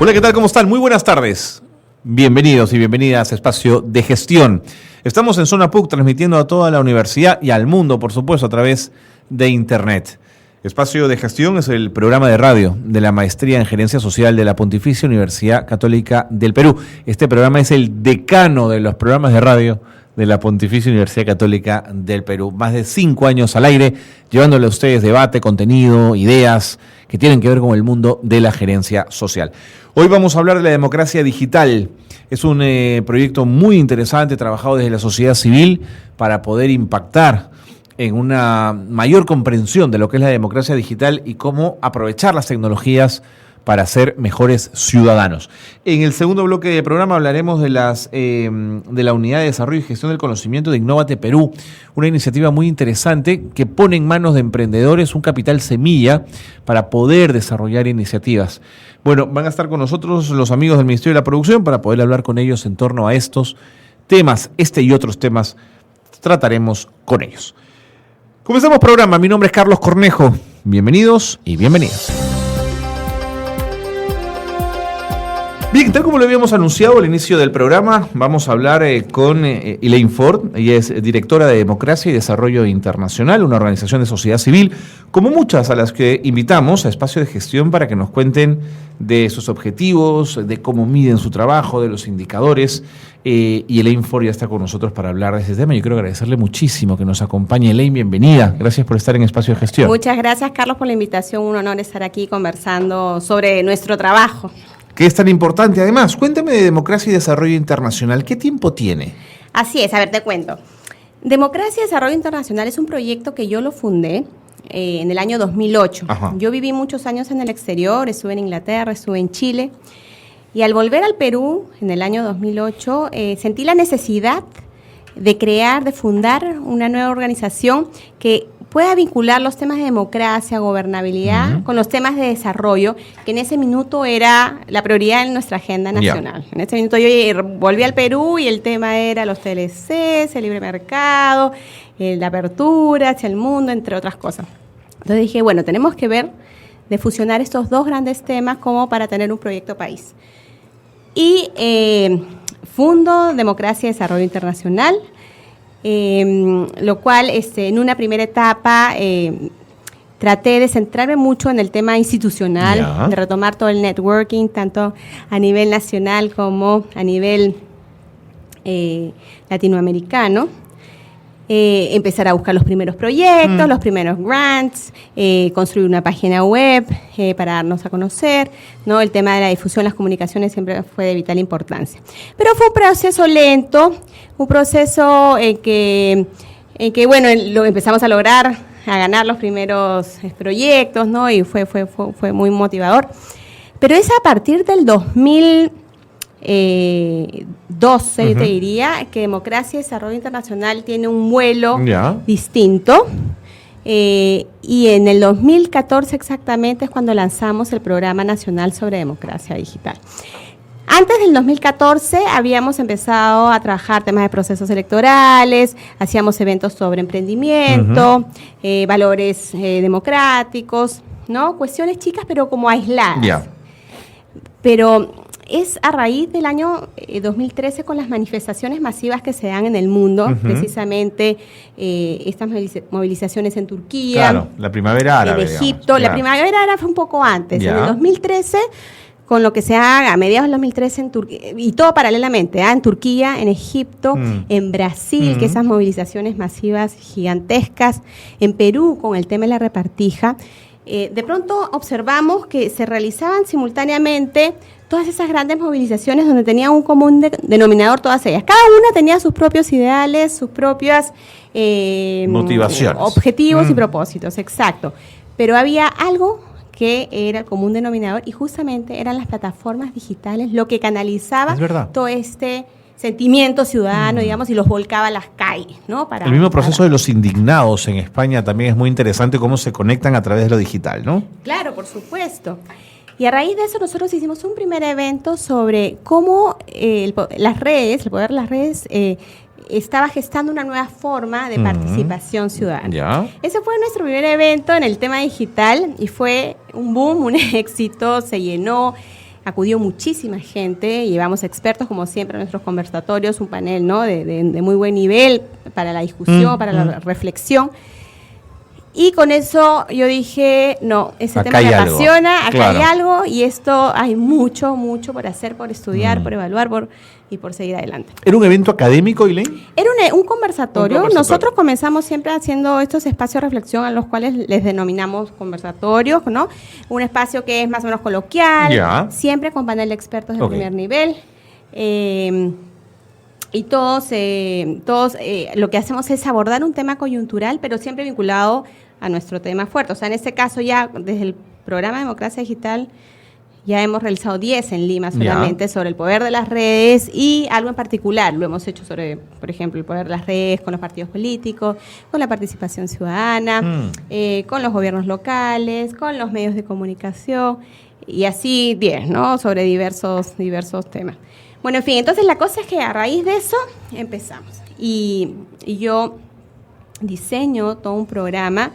Hola, ¿qué tal? ¿Cómo están? Muy buenas tardes. Bienvenidos y bienvenidas a Espacio de Gestión. Estamos en Zona PUC transmitiendo a toda la universidad y al mundo, por supuesto, a través de Internet. Espacio de Gestión es el programa de radio de la Maestría en Gerencia Social de la Pontificia Universidad Católica del Perú. Este programa es el decano de los programas de radio de la Pontificia Universidad Católica del Perú. Más de 5 años al aire, llevándole a ustedes debate, contenido, ideas que tienen que ver con el mundo de la gerencia social. Hoy vamos a hablar de la democracia digital. Es un proyecto muy interesante, trabajado desde la sociedad civil para poder impactar en una mayor comprensión de lo que es la democracia digital y cómo aprovechar las tecnologías para ser mejores ciudadanos. En el segundo bloque del programa hablaremos de la Unidad de Desarrollo y Gestión del Conocimiento de Innovate Perú, una iniciativa muy interesante que pone en manos de emprendedores un capital semilla para poder desarrollar iniciativas. Bueno, van a estar con nosotros los amigos del Ministerio de la Producción para poder hablar con ellos en torno a estos temas, y otros temas trataremos con ellos. Comenzamos programa, mi nombre es Carlos Cornejo, bienvenidos y bienvenidas. Bien, tal como lo habíamos anunciado al inicio del programa, vamos a hablar con Elaine Ford. Ella es directora de Democracia y Desarrollo Internacional, una organización de sociedad civil, como muchas a las que invitamos a Espacio de Gestión para que nos cuenten de sus objetivos, de cómo miden su trabajo, de los indicadores. Y Elaine Ford ya está con nosotros para hablar de este tema. Yo quiero agradecerle muchísimo que nos acompañe. Elaine, bienvenida. Gracias por estar en Espacio de Gestión. Muchas gracias, Carlos, por la invitación. Un honor estar aquí conversando sobre nuestro trabajo. Que es tan importante. Además, cuéntame de Democracia y Desarrollo Internacional. ¿Qué tiempo tiene? Así es, a ver, te cuento. Democracia y Desarrollo Internacional es un proyecto que yo lo fundé en el año 2008. Ajá. Yo viví muchos años en el exterior, estuve en Inglaterra, estuve en Chile, y al volver al Perú en el año 2008 sentí la necesidad de fundar una nueva organización que pueda vincular los temas de democracia, gobernabilidad, con los temas de desarrollo, que en ese minuto era la prioridad en nuestra agenda nacional. En ese minuto yo volví al Perú y el tema era los TLCs, el libre mercado, la apertura hacia el mundo, entre otras cosas. Entonces dije, bueno, tenemos que ver de fusionar estos dos grandes temas como para tener un proyecto país. Y fundo Democracia y Desarrollo Internacional, lo cual en una primera etapa traté de centrarme mucho en el tema institucional, de retomar todo el networking, tanto a nivel nacional como a nivel latinoamericano. Empezar a buscar los primeros proyectos, los primeros grants, construir una página web para darnos a conocer, ¿no? El tema de la difusión, las comunicaciones siempre fue de vital importancia. Pero fue un proceso lento, un proceso en que bueno, lo empezamos a lograr, a ganar los primeros proyectos, ¿no? Y fue muy motivador. Pero es a partir del 2012, yo te diría, que Democracia y Desarrollo Internacional tiene un vuelo distinto. Y en el 2014 exactamente es cuando lanzamos el Programa Nacional sobre Democracia Digital. Antes del 2014 habíamos empezado a trabajar temas de procesos electorales, hacíamos eventos sobre emprendimiento, valores democráticos, ¿no? Cuestiones chicas pero como aisladas. Pero es a raíz del año 2013 con las manifestaciones masivas que se dan en el mundo, precisamente estas movilizaciones en Turquía, claro, la primavera árabe, en Egipto, la primavera árabe fue un poco antes, en el 2013, con lo que se haga a mediados del 2013 en Turquía, y todo paralelamente, en Turquía, en Egipto, en Brasil, que esas movilizaciones masivas gigantescas, en Perú con el tema de la repartija. De pronto observamos que se realizaban simultáneamente todas esas grandes movilizaciones donde tenían un común denominador todas ellas. Cada una tenía sus propios ideales, sus propias motivaciones, objetivos y propósitos, exacto. Pero había algo que era el común denominador y justamente eran las plataformas digitales lo que canalizaba todo este sentimiento ciudadano, digamos, y los volcaba a las calles, ¿no? El mismo proceso de los indignados en España también es muy interesante, cómo se conectan a través de lo digital, ¿no? Claro, por supuesto. Y a raíz de eso nosotros hicimos un primer evento sobre cómo las redes, el poder de las redes, estaba gestando una nueva forma de participación ciudadana. ¿Ya? Ese fue nuestro primer evento en el tema digital y fue un boom, un éxito, se llenó. acudió muchísima gente, llevamos expertos como siempre a nuestros conversatorios, un panel, ¿no?, de muy buen nivel para la discusión, para la reflexión. Y con eso yo dije, no, ese tema me apasiona, acá hay algo, y esto hay mucho por hacer, por estudiar, por evaluar, y por seguir adelante. ¿Era un evento académico, Elaine? Era un conversatorio. Nosotros comenzamos siempre haciendo estos espacios de reflexión a los cuales les denominamos conversatorios, ¿no? Un espacio que es más o menos coloquial, siempre con panel de expertos de primer nivel. Y todos lo que hacemos es abordar un tema coyuntural, pero siempre vinculado a nuestro tema fuerte. O sea, en este caso ya desde el programa Democracia Digital ya hemos realizado 10 en Lima solamente sobre el poder de las redes y algo en particular. Lo hemos hecho sobre, por ejemplo, el poder de las redes con los partidos políticos, con la participación ciudadana, con los gobiernos locales, con los medios de comunicación y así 10, ¿no? Sobre diversos temas. Bueno, en fin, entonces la cosa es que a raíz de eso empezamos. Y yo diseño todo un programa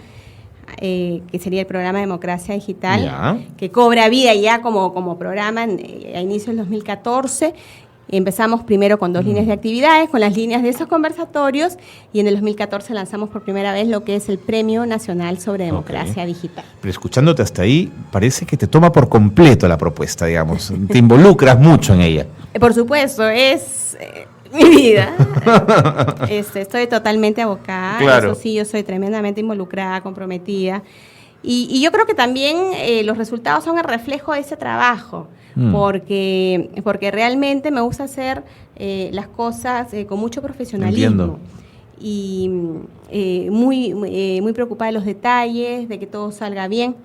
que sería el programa Democracia Digital, que cobra vida ya como programa a inicio del 2014. Empezamos primero con 2 líneas de actividades, con las líneas de esos conversatorios, y en el 2014 lanzamos por primera vez lo que es el Premio Nacional sobre Democracia Digital. Pero escuchándote hasta ahí, parece que te toma por completo la propuesta, digamos. Te involucras mucho en ella. Por supuesto, es mi vida. Estoy totalmente abocada. Claro. Eso sí, yo soy tremendamente involucrada, comprometida. Y yo creo que también los resultados son el reflejo de ese trabajo. Porque realmente me gusta hacer las cosas con mucho profesionalismo. Entiendo. Y muy preocupada de los detalles, de que todo salga bien.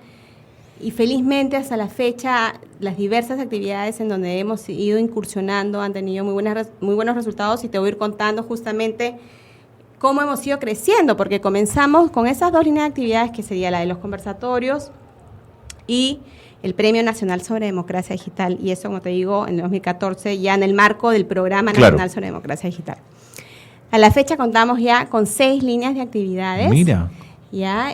Y felizmente hasta la fecha las diversas actividades en donde hemos ido incursionando han tenido muy buenos resultados, y te voy a ir contando justamente cómo hemos ido creciendo, porque comenzamos con esas 2 líneas de actividades, que sería la de los conversatorios y el Premio Nacional sobre Democracia Digital, y eso, como te digo, en el 2014 ya en el marco del Programa Nacional sobre Democracia Digital. A la fecha contamos ya con 6 líneas de actividades. Mira. Ya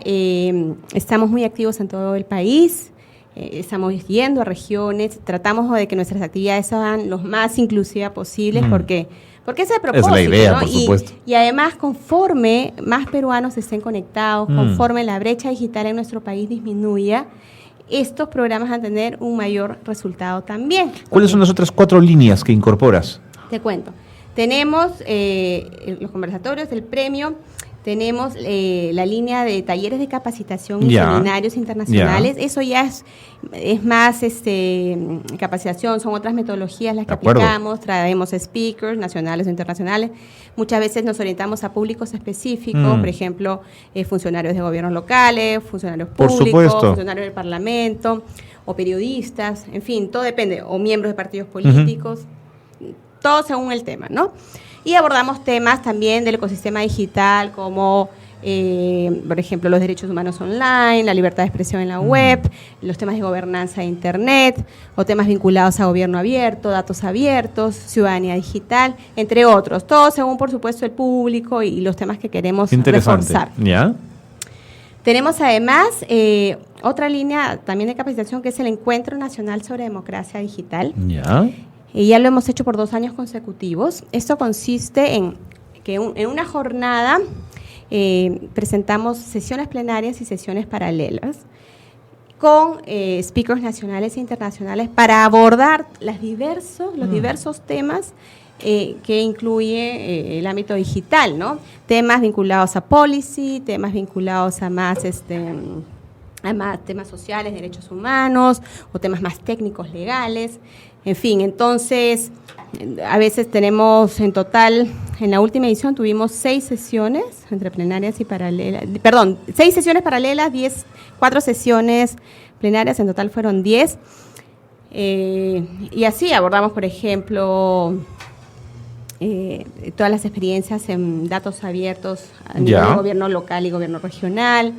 estamos muy activos en todo el país, estamos yendo a regiones, tratamos de que nuestras actividades sean lo más inclusivas posibles, porque ese es el propósito, es la idea, ¿no? por supuesto. Y además, conforme más peruanos estén conectados, conforme la brecha digital en nuestro país disminuya, estos programas van a tener un mayor resultado también. ¿Cuáles son las otras 4 líneas que incorporas? Te cuento. Tenemos los conversatorios, el premio. Tenemos la línea de talleres de capacitación y seminarios internacionales. Eso ya es más capacitación, son otras metodologías las que aplicamos. Traemos speakers nacionales o internacionales. Muchas veces nos orientamos a públicos específicos, por ejemplo, funcionarios de gobiernos locales, funcionarios públicos, funcionarios del Parlamento o periodistas, en fin, todo depende, o miembros de partidos políticos, todo según el tema, ¿no? Y abordamos temas también del ecosistema digital, como, por ejemplo, los derechos humanos online, la libertad de expresión en la web, los temas de gobernanza de Internet, o temas vinculados a gobierno abierto, datos abiertos, ciudadanía digital, entre otros. Todo según, por supuesto, el público y los temas que queremos reforzar. ¿Ya? Tenemos además otra línea también de capacitación, que es el Encuentro Nacional sobre Democracia Digital. ¿Ya? Y ya lo hemos hecho por 2 años consecutivos. Esto consiste en que en una jornada presentamos sesiones plenarias y sesiones paralelas con speakers nacionales e internacionales para abordar los diversos temas que incluye el ámbito digital, ¿no? Temas vinculados a policy, temas vinculados a más temas sociales, derechos humanos, o temas más técnicos, legales. En fin, entonces, a veces tenemos en total, en la última edición tuvimos 6 sesiones entre plenarias y paralelas, 6 sesiones paralelas, 4 sesiones plenarias, en total fueron 10. Y así abordamos, por ejemplo, todas las experiencias en datos abiertos a nivel de gobierno local y gobierno regional.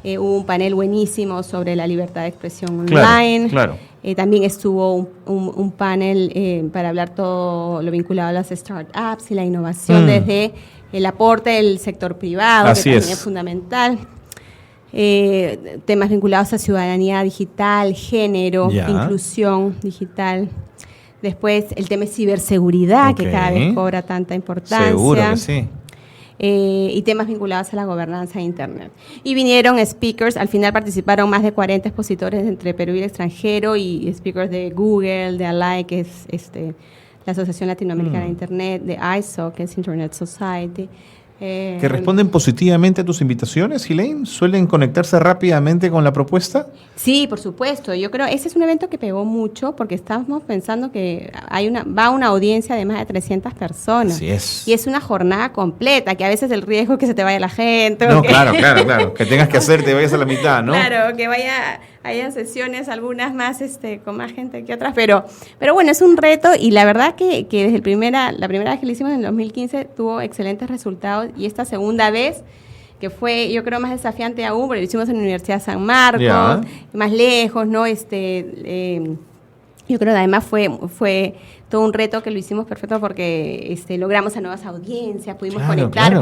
Hubo un panel buenísimo sobre la libertad de expresión online. Claro. También estuvo un panel para hablar todo lo vinculado a las startups y la innovación desde el aporte del sector privado, que también es fundamental. temas vinculados a ciudadanía digital, género, inclusión digital. Después el tema de ciberseguridad, que cada vez cobra tanta importancia. Seguro que sí. Y temas vinculados a la gobernanza de Internet. Y vinieron speakers, al final participaron más de 40 expositores entre Perú y el extranjero, y speakers de Google, de ALAE, que es la Asociación Latinoamericana de Internet, de ISO, que es Internet Society. ¿Que responden positivamente a tus invitaciones, Elaine? ¿Suelen conectarse rápidamente con la propuesta? Sí, por supuesto. Yo creo ese es un evento que pegó mucho porque estamos pensando que va una audiencia de más de 300 personas. Así es. Y es una jornada completa, que a veces el riesgo es que se te vaya la gente. No, claro. Que tengas que hacer, te vayas a la mitad, ¿no? Claro, que haya sesiones, algunas más con más gente que otras, pero bueno, es un reto, y la verdad que desde la primera vez que lo hicimos en el 2015 tuvo excelentes resultados, y esta segunda vez, que fue, yo creo, más desafiante aún, porque lo hicimos en la Universidad de San Marcos, más lejos, ¿no? Yo creo que además fue todo un reto, que lo hicimos perfecto porque logramos a nuevas audiencias, pudimos conectar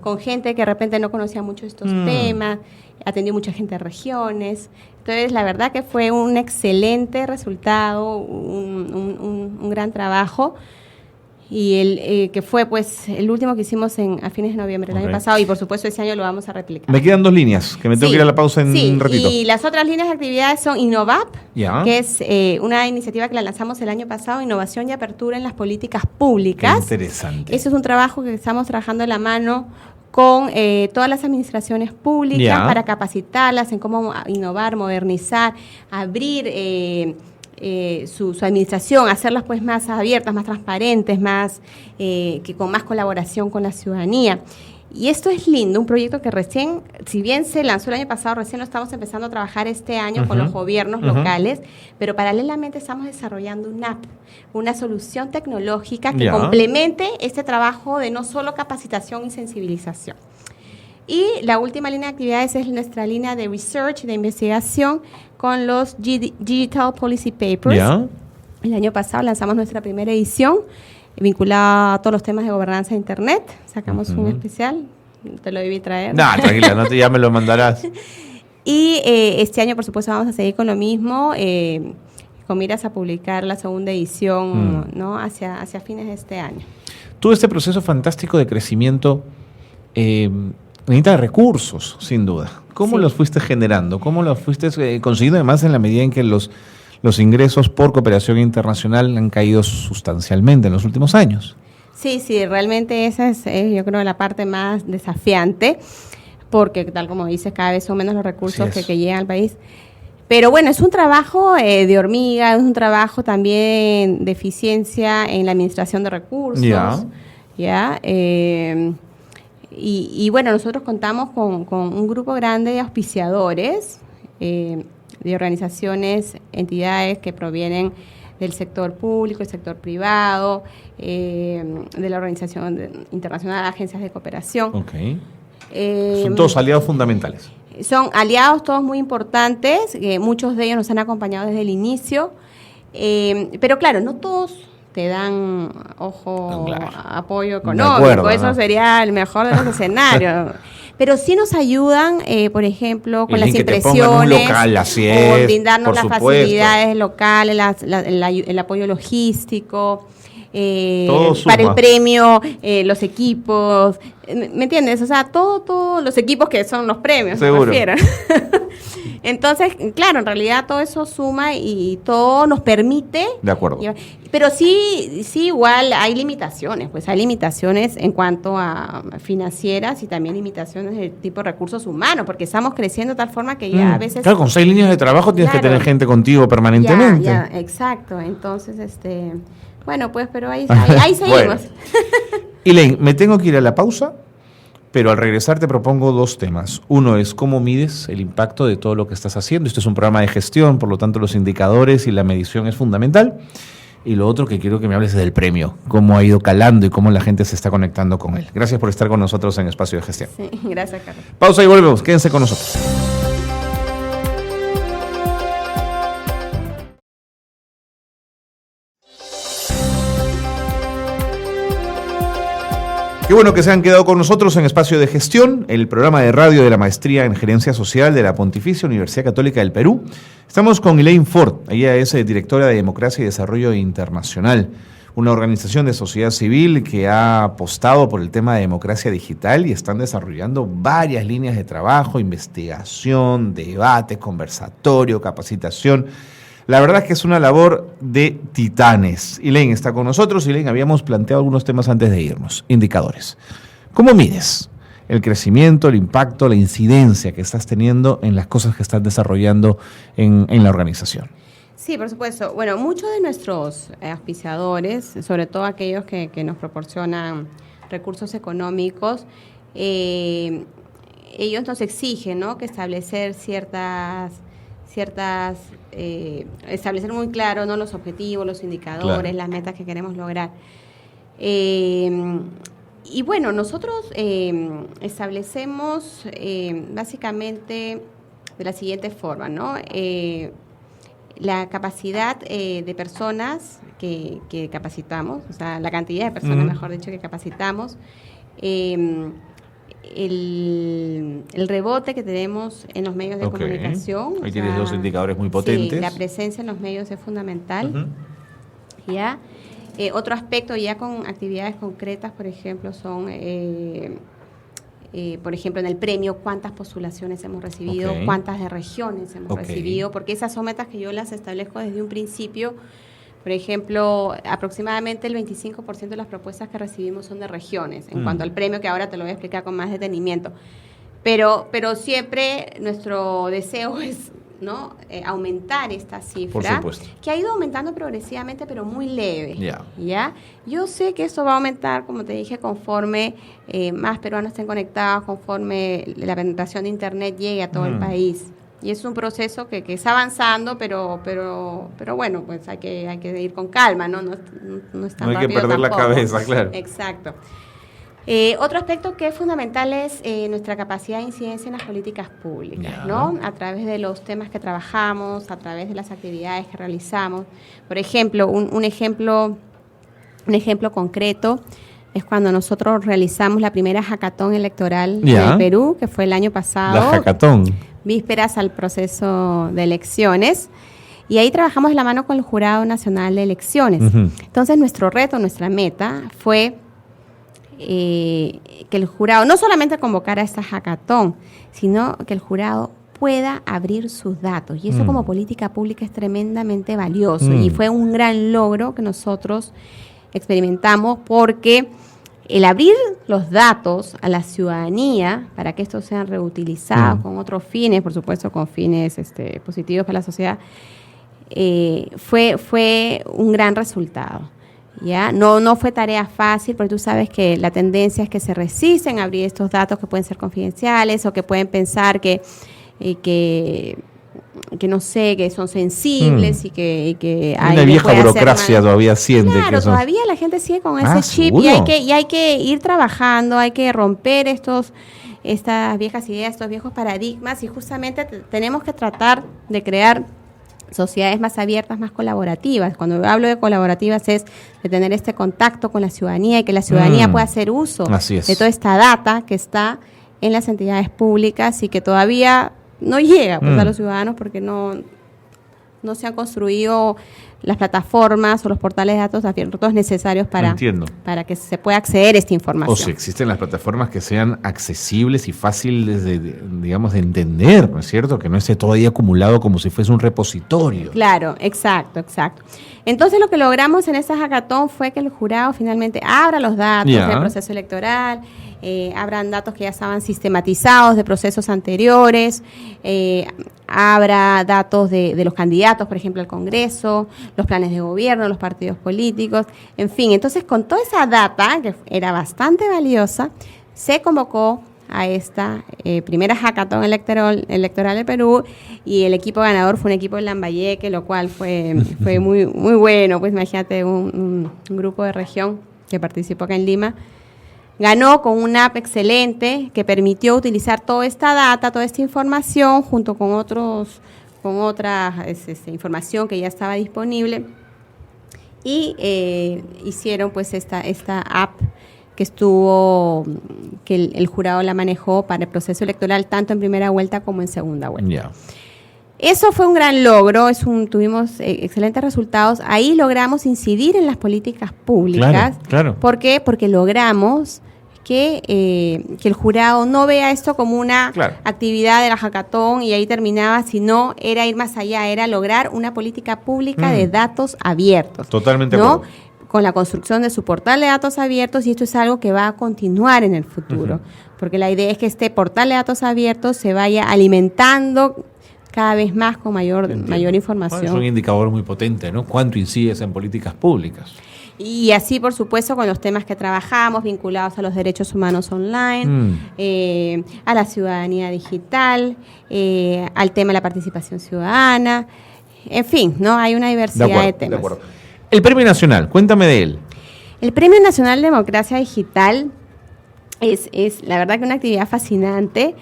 con gente que de repente no conocía mucho estos temas, atendió mucha gente de regiones. Entonces, la verdad que fue un excelente resultado, un gran trabajo. Y que fue pues el último que hicimos a fines de noviembre del año pasado, y por supuesto ese año lo vamos a replicar. Me quedan 2 líneas, que me tengo que ir a la pausa en un ratito. Y las otras líneas de actividades son Innovap, que es una iniciativa que la lanzamos el año pasado, innovación y apertura en las políticas públicas. Qué interesante. Eso es un trabajo que estamos trabajando de la mano con todas las administraciones públicas para capacitarlas en cómo innovar, modernizar, abrir su administración, hacerlas pues más abiertas, más transparentes, más que con más colaboración con la ciudadanía. Y esto es lindo, un proyecto que recién, si bien se lanzó el año pasado, recién lo estamos empezando a trabajar este año con los gobiernos locales, pero paralelamente estamos desarrollando una app, una solución tecnológica que complemente este trabajo de no solo capacitación y sensibilización. Y la última línea de actividades es nuestra línea de research, de investigación, con los Digital Policy Papers. El año pasado lanzamos nuestra primera edición, vinculada a todos los temas de gobernanza de Internet. Sacamos un especial, te lo debí traer. No, tranquila, ya me lo mandarás. Y este año, por supuesto, vamos a seguir con lo mismo, con miras a publicar la segunda edición, ¿no? hacia fines de este año. Todo este proceso fantástico de crecimiento necesita recursos, sin duda. ¿Cómo los fuiste generando? ¿Cómo los fuiste consiguiendo? Además, en la medida en que los ingresos por cooperación internacional han caído sustancialmente en los últimos años. Sí, realmente esa es, yo creo, la parte más desafiante, porque tal como dices, cada vez son menos los recursos que llegan al país. Pero bueno, es un trabajo de hormiga, es un trabajo también de eficiencia en la administración de recursos. Y bueno, nosotros contamos con un grupo grande de auspiciadores, de organizaciones, entidades que provienen del sector público, el sector privado, de la Organización Internacional de Agencias de Cooperación. Son todos aliados fundamentales. Son aliados todos muy importantes, muchos de ellos nos han acompañado desde el inicio, pero claro, no todos te dan, apoyo económico, eso sería el mejor de los escenarios. Pero sí nos ayudan, por ejemplo, con las impresiones, o brindarnos las facilidades locales, el apoyo logístico, para el premio, los equipos, ¿me entiendes? O sea, todos los equipos que son los premios, seguro. Entonces, claro, en realidad todo eso suma y todo nos permite. De acuerdo. Pero sí, igual hay limitaciones, pues hay limitaciones en cuanto a financieras y también limitaciones de tipo de recursos humanos, porque estamos creciendo de tal forma que ya a veces... Claro, con 6 líneas de trabajo tienes que tener gente contigo permanentemente. Exacto. Entonces, bueno, pues, pero ahí seguimos. Bueno. Elaine, me tengo que ir a la pausa, pero al regresar te propongo 2 temas. Uno es cómo mides el impacto de todo lo que estás haciendo. Esto es un programa de gestión, por lo tanto los indicadores y la medición es fundamental. Y lo otro que quiero que me hables es del premio, cómo ha ido calando y cómo la gente se está conectando con él. Gracias por estar con nosotros en Espacio de Gestión. Sí, gracias, Carlos. Pausa y volvemos. Quédense con nosotros. Qué bueno que se han quedado con nosotros en Espacio de Gestión, el programa de radio de la Maestría en Gerencia Social de la Pontificia Universidad Católica del Perú. Estamos con Elaine Ford, ella es directora de Democracia y Desarrollo Internacional, una organización de sociedad civil que ha apostado por el tema de democracia digital y están desarrollando varias líneas de trabajo, investigación, debate, conversatorio, capacitación. La verdad es que es una labor de titanes. Elaine está con nosotros. Elaine, habíamos planteado algunos temas antes de irnos. Indicadores. ¿Cómo mides el crecimiento, el impacto, la incidencia que estás teniendo en las cosas que estás desarrollando en la organización? Sí, por supuesto. Bueno, muchos de nuestros auspiciadores, sobre todo aquellos que nos proporcionan recursos económicos, ellos nos exigen, ¿no?, que establecer establecer muy claro, ¿no?, los objetivos, los indicadores, claro, las metas que queremos lograr. Y bueno, nosotros establecemos básicamente de la siguiente forma, ¿no? La capacidad de personas que capacitamos, o sea, la cantidad de personas, mejor dicho, que capacitamos, el rebote que tenemos en los medios de comunicación. Ahí tienes dos indicadores muy potentes. Sí, la presencia en los medios es fundamental. ¿Ya? Otro aspecto, ya con actividades concretas, por ejemplo, son, por ejemplo, en el premio, cuántas postulaciones hemos recibido, cuántas de regiones hemos recibido, porque esas son metas que yo las establezco desde un principio. Por ejemplo, aproximadamente el 25% de las propuestas que recibimos son de regiones, en cuanto al premio, que ahora te lo voy a explicar con más detenimiento. Pero siempre nuestro deseo es, ¿no?, aumentar esta cifra, que ha ido aumentando progresivamente, pero muy leve. ¿Ya? Yo sé que eso va a aumentar, como te dije, conforme más peruanos estén conectados, conforme la penetración de Internet llegue a todo el país. Y es un proceso que está avanzando, pero bueno, pues hay que ir con calma, ¿no? No es tan rápido. No hay que perder la cabeza, claro. Exacto. Otro aspecto que es fundamental es nuestra capacidad de incidencia en las políticas públicas, ¿no? A través de los temas que trabajamos, a través de las actividades que realizamos. Por ejemplo, un ejemplo concreto es cuando nosotros realizamos la primera hackathon electoral en Perú, que fue el año pasado. La hackathon. Vísperas al proceso de elecciones, y ahí trabajamos de la mano con el Jurado Nacional de Elecciones. Entonces, nuestro reto, nuestra meta fue que el jurado no solamente convocara esta hackathon, sino que el jurado pueda abrir sus datos, y eso como política pública es tremendamente valioso, y fue un gran logro que nosotros experimentamos, porque el abrir los datos a la ciudadanía para que estos sean reutilizados con otros fines, por supuesto con fines positivos para la sociedad, fue un gran resultado. ¿Ya? No fue tarea fácil, porque tú sabes que la tendencia es que se resisten a abrir estos datos que pueden ser confidenciales, o que pueden pensar que no sé, que son sensibles y que hay una vieja burocracia todavía siente. Claro, todavía la gente sigue con ese chip, y hay que ir trabajando, hay que romper estas viejas ideas, estos viejos paradigmas, y justamente tenemos que tratar de crear sociedades más abiertas, más colaborativas. Cuando hablo de colaborativas es de tener este contacto con la ciudadanía, y que la ciudadanía pueda hacer uso de toda esta data que está en las entidades públicas y que todavía no llega pues a los ciudadanos, porque no se han construido las plataformas o los portales de datos abiertos necesarios para que se pueda acceder a esta información. O si existen las plataformas que sean accesibles y fáciles de entender, ¿no es cierto? Que no esté todo ahí acumulado como si fuese un repositorio. Claro, exacto. Entonces, lo que logramos en esta hackathon fue que el jurado finalmente abra los datos del proceso electoral, abran datos que ya estaban sistematizados de procesos anteriores, habrá datos de los candidatos, por ejemplo, al Congreso, los planes de gobierno, los partidos políticos, en fin. Entonces, con toda esa data, que era bastante valiosa, se convocó a esta primera hackathon electoral de Perú, y el equipo ganador fue un equipo de Lambayeque, lo cual fue muy, muy bueno. Pues imagínate, un grupo de región que participó acá en Lima. Ganó con una app excelente que permitió utilizar toda esta data, toda esta información, junto con otra información que ya estaba disponible, y hicieron pues esta app que el jurado la manejó para el proceso electoral, tanto en primera vuelta como en segunda vuelta. Yeah. Eso fue un gran logro, tuvimos excelentes resultados. Ahí logramos incidir en las políticas públicas. Claro. ¿Por qué? Porque logramos que el jurado no vea esto como una actividad de la hackathon y ahí terminaba, sino era ir más allá, era lograr una política pública de datos abiertos. Totalmente ¿no? de acuerdo. Con la construcción de su portal de datos abiertos, y esto es algo que va a continuar en el futuro, porque la idea es que este portal de datos abiertos se vaya alimentando cada vez más con mayor información. Es un indicador muy potente, ¿no? ¿Cuánto incides en políticas públicas? Y así, por supuesto, con los temas que trabajamos vinculados a los derechos humanos online, a la ciudadanía digital, al tema de la participación ciudadana, en fin, ¿no? Hay una diversidad de temas. De acuerdo. El Premio Nacional, cuéntame de él. El Premio Nacional de Democracia Digital es la verdad que una actividad fascinante,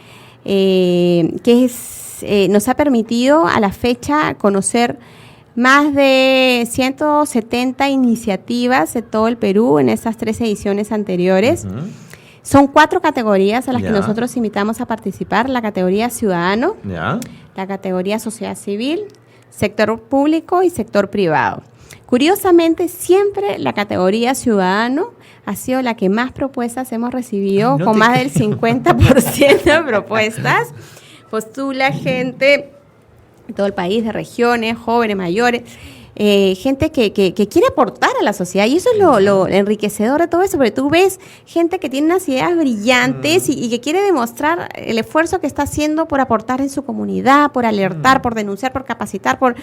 nos ha permitido a la fecha conocer más de 170 iniciativas de todo el Perú en estas 3 ediciones anteriores. Son 4 categorías a las que nosotros invitamos a participar: la categoría ciudadano, la categoría sociedad civil, sector público y sector privado. Curiosamente, siempre la categoría ciudadano ha sido la que más propuestas hemos recibido, con más del 50% de propuestas. Postula gente de todo el país, de regiones, jóvenes, mayores, gente que quiere aportar a la sociedad, y eso es lo enriquecedor de todo eso, porque tú ves gente que tiene unas ideas brillantes y que quiere demostrar el esfuerzo que está haciendo por aportar en su comunidad, por alertar, por denunciar, por capacitar, por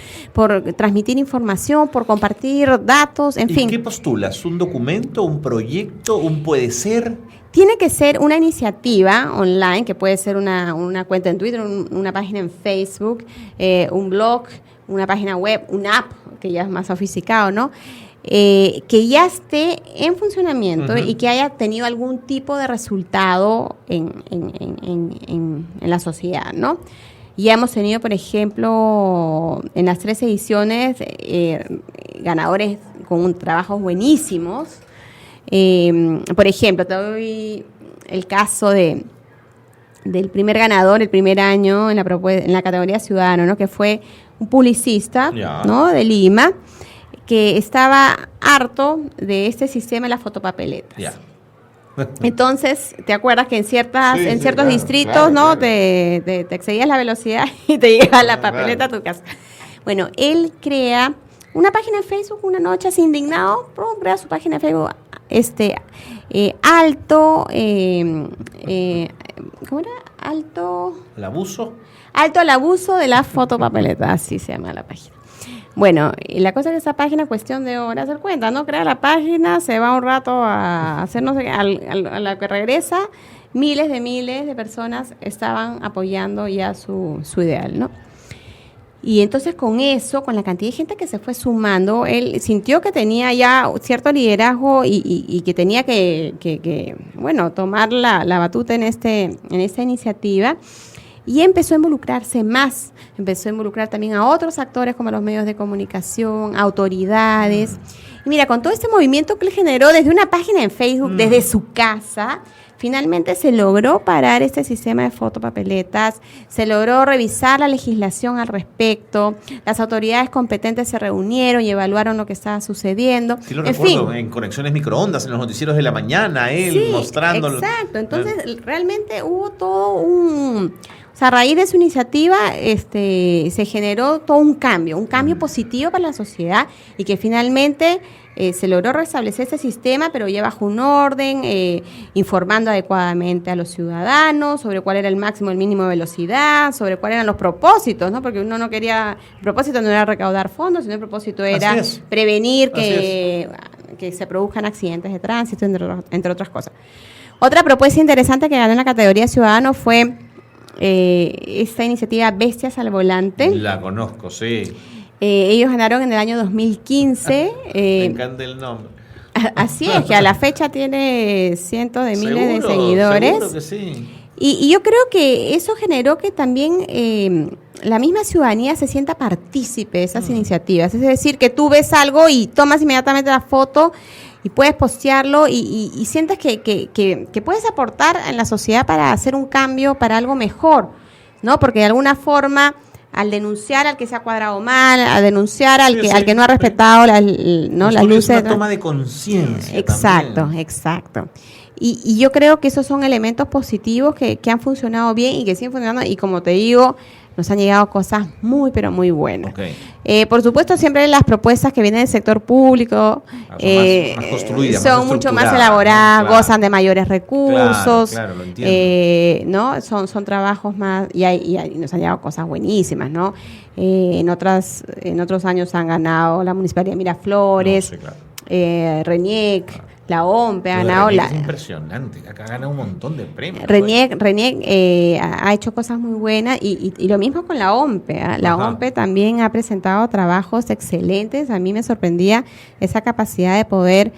transmitir información, por compartir datos, en fin. ¿Y qué postulas? ¿Un documento, un proyecto, un puede ser? Tiene que ser una iniciativa online, que puede ser una cuenta en Twitter, una página en Facebook, un blog, una página web, una app, que ya es más sofisticado, ¿no? Que ya esté en funcionamiento y que haya tenido algún tipo de resultado en la sociedad, ¿no? Ya hemos tenido, por ejemplo, en las 3 ediciones, ganadores con trabajos buenísimos. Por ejemplo, te doy el caso del primer ganador el primer año en la categoría ciudadano, ¿no? Que fue un publicista, ¿no? De Lima, que estaba harto de este sistema de las fotopapeletas. Entonces, ¿te acuerdas que en ciertos distritos, ¿no? Te excedías la velocidad y te llegaba la papeleta a tu casa? Bueno, él crea una página en Facebook una noche, así indignado, crea su página de Facebook, alto, ¿cómo era? ¿El abuso? Alto al abuso de la fotopapeleta, así se llama la página. Bueno, y la cosa es que esa página, cuestión de horas, hacer cuenta, ¿no? Crea la página, se va un rato a hacer no sé qué, a la que regresa, miles de personas estaban apoyando ya su ideal, ¿no? Y entonces con eso, con la cantidad de gente que se fue sumando, él sintió que tenía ya cierto liderazgo y que tenía que tomar la batuta en esta iniciativa, y empezó a involucrarse más, empezó a involucrar también a otros actores como los medios de comunicación, autoridades. Y mira, con todo este movimiento que él generó desde una página en Facebook, desde su casa, finalmente se logró parar este sistema de fotopapeletas, se logró revisar la legislación al respecto, las autoridades competentes se reunieron y evaluaron lo que estaba sucediendo. Sí, lo recuerdo, en Conexiones Microondas, en los noticieros de la mañana, él mostrándolo. Exacto, entonces realmente hubo todo o sea, a raíz de su iniciativa se generó todo un cambio positivo para la sociedad, y que finalmente se logró restablecer ese sistema, pero ya bajo un orden, informando adecuadamente a los ciudadanos sobre cuál era el máximo, el mínimo de velocidad, sobre cuáles eran los propósitos, ¿no? Porque uno no quería, el propósito no era recaudar fondos, sino el propósito era prevenir que se produzcan accidentes de tránsito, entre otras cosas. Otra propuesta interesante que ganó en la categoría ciudadano fue esta iniciativa Bestias al Volante. La conozco, sí. Ellos ganaron en el año 2015. Me encanta el nombre. Así es, que a la fecha tiene cientos de miles de seguidores. Seguro que sí. Y yo creo que eso generó que también la misma ciudadanía se sienta partícipe de esas iniciativas. Es decir, que tú ves algo y tomas inmediatamente la foto puedes postearlo y sientes que puedes aportar en la sociedad para hacer un cambio, para algo mejor, ¿no? Porque de alguna forma, al denunciar al que se ha cuadrado mal, a denunciar al que no ha respetado las luces. Es una toma de conciencia. Exacto, también. Exacto. Y yo creo que esos son elementos positivos que han funcionado bien y que siguen funcionando. Y como te digo, nos han llegado cosas muy, pero muy buenas. Okay. Por supuesto, siempre las propuestas que vienen del sector público son más construidas, son mucho más elaboradas, claro. Gozan de mayores recursos. Claro, lo entiendo. ¿No? Son trabajos más, y nos han llegado cosas buenísimas, ¿no? En otros años han ganado la Municipalidad de Miraflores, RENIEC, Claro. La OMPE ha ganado. Es impresionante, acá gana un montón de premios. RENIEC ha hecho cosas muy buenas y lo mismo con la OMPE. La OMPE también ha presentado trabajos excelentes. A mí me sorprendía esa capacidad de poder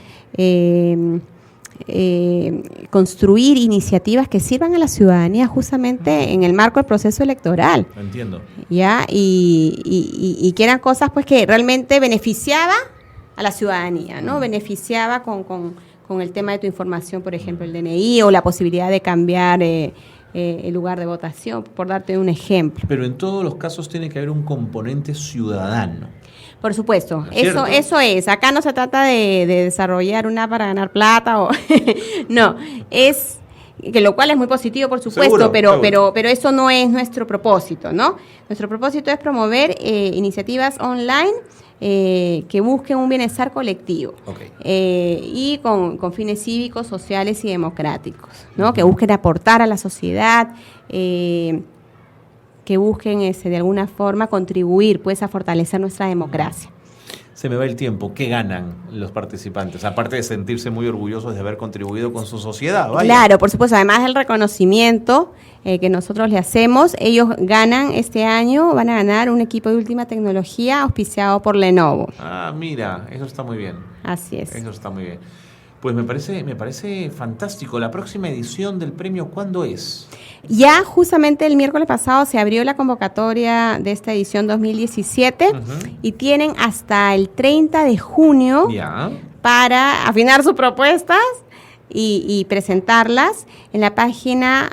construir iniciativas que sirvan a la ciudadanía justamente en el marco del proceso electoral. Lo entiendo. ¿Ya? Y que eran cosas pues que realmente beneficiaba a la ciudadanía, ¿no? Beneficiaba con el tema de tu información, por ejemplo, el DNI o la posibilidad de cambiar el lugar de votación, por darte un ejemplo. Pero en todos los casos tiene que haber un componente ciudadano. Por supuesto, ¿No es eso es. Acá no se trata de desarrollar una para ganar plata o no, es que lo cual es muy positivo, por supuesto, pero eso no es nuestro propósito, ¿no? Nuestro propósito es promover iniciativas online que busquen un bienestar colectivo, y con fines cívicos, sociales y democráticos, ¿no? Que busquen aportar a la sociedad, que busquen de alguna forma contribuir pues a fortalecer nuestra democracia. Se me va el tiempo. ¿Qué ganan los participantes? Aparte de sentirse muy orgullosos de haber contribuido con su sociedad. Vaya. Claro, por supuesto. Además del reconocimiento que nosotros le hacemos, ellos ganan este año, van a ganar un equipo de última tecnología auspiciado por Lenovo. Ah, mira, eso está muy bien. Así es. Eso está muy bien. Pues me parece fantástico. ¿La próxima edición del premio cuándo es? Ya justamente el miércoles pasado se abrió la convocatoria de esta edición 2017 y tienen hasta el 30 de junio para afinar sus propuestas y presentarlas en la página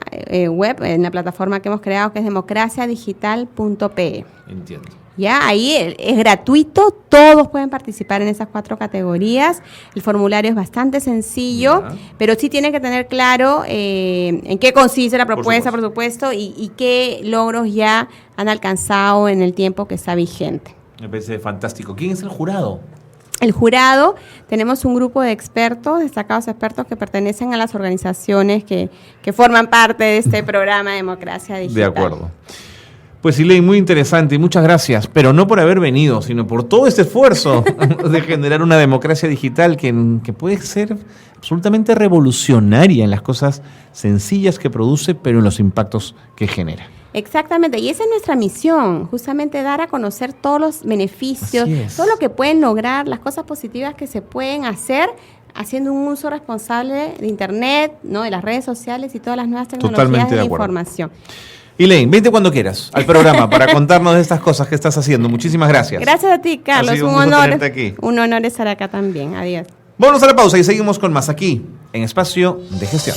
web, en la plataforma que hemos creado, que es democraciadigital.pe. Entiendo. Ya, ahí es gratuito, todos pueden participar en esas 4 categorías. El formulario es bastante sencillo, pero sí tiene que tener claro en qué consiste la propuesta, por supuesto, y qué logros ya han alcanzado en el tiempo que está vigente. Me parece fantástico. ¿Quién es el jurado? El jurado, tenemos un grupo de expertos, destacados expertos que pertenecen a las organizaciones que forman parte de este programa Democracia Digital. De acuerdo. Pues Elaine, muy interesante y muchas gracias, pero no por haber venido, sino por todo este esfuerzo de generar una democracia digital que puede ser absolutamente revolucionaria en las cosas sencillas que produce, pero en los impactos que genera. Exactamente, y esa es nuestra misión, justamente dar a conocer todos los beneficios, todo lo que pueden lograr, las cosas positivas que se pueden hacer haciendo un uso responsable de Internet, ¿no? De las redes sociales y todas las nuevas tecnologías de la información. Elaine, vente cuando quieras al programa para contarnos de estas cosas que estás haciendo. Muchísimas gracias. Gracias a ti, Carlos. Ha sido un gusto tenerte aquí. Un honor estar acá también. Adiós. Vamos a la pausa y seguimos con más aquí, en Espacio de Gestión.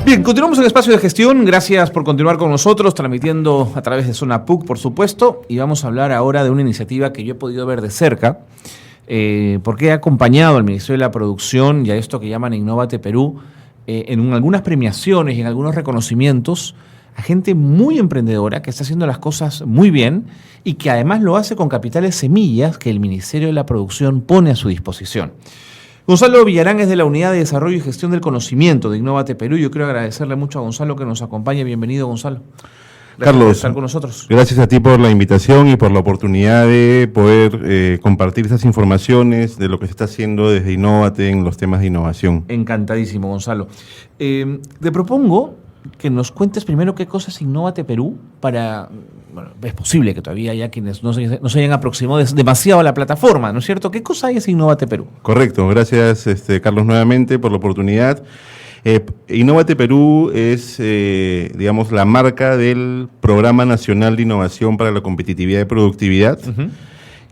Bien, continuamos en Espacio de Gestión. Gracias por continuar con nosotros, transmitiendo a través de Zona PUC, por supuesto. Y vamos a hablar ahora de una iniciativa que yo he podido ver de cerca, porque he acompañado al Ministerio de la Producción y a esto que llaman Innovate Perú en algunas premiaciones y en algunos reconocimientos a gente muy emprendedora que está haciendo las cosas muy bien y que además lo hace con capitales semillas que el Ministerio de la Producción pone a su disposición. Gonzalo Villarán es de la Unidad de Desarrollo y Gestión del Conocimiento de Innovate Perú. Yo quiero agradecerle mucho a Gonzalo que nos acompañe. Bienvenido, Gonzalo. Gracias Carlos, por estar con nosotros. Gracias a ti por la invitación y por la oportunidad de poder compartir esas informaciones de lo que se está haciendo desde Innovate en los temas de innovación. Encantadísimo, Gonzalo. Te propongo que nos cuentes primero qué cosa es Innovate Perú para... Bueno, es posible que todavía haya quienes no se hayan aproximado demasiado a la plataforma, ¿no es cierto? ¿Qué cosa es Innovate Perú? Correcto, gracias Carlos nuevamente por la oportunidad. Innovate Perú es, digamos, la marca del Programa Nacional de Innovación para la Competitividad y Productividad,